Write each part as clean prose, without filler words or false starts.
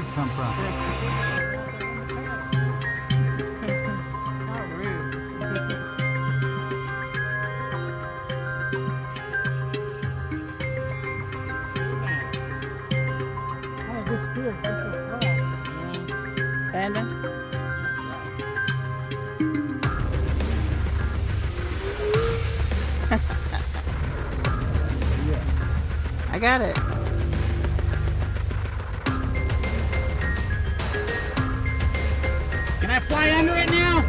birds come from? How rude. Oh, this here, that's a flash. Panda? I got it. Can I fly under it now?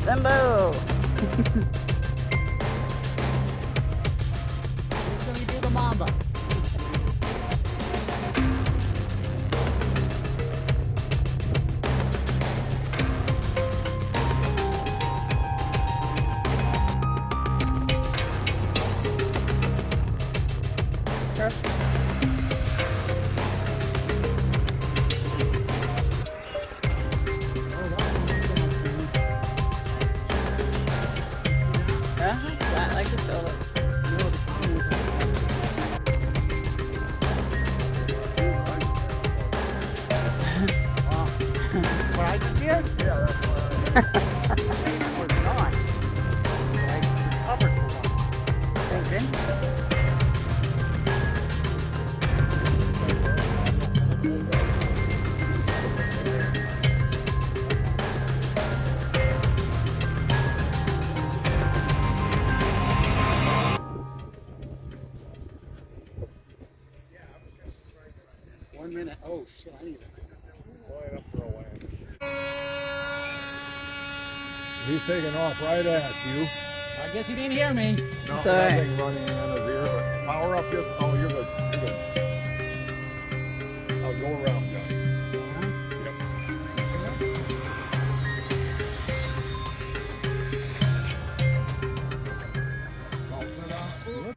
Limbo! Who's gonna do the mamba? Flat like a solo. What I just did? Yeah, that's what it was not. I recovered for one. Okay. One minute. Oh shit, I need it. He's taking off right at you. I guess he didn't hear me. No, It's all right. nothing running in his ear, but power up this. Oh, you're good. You're good.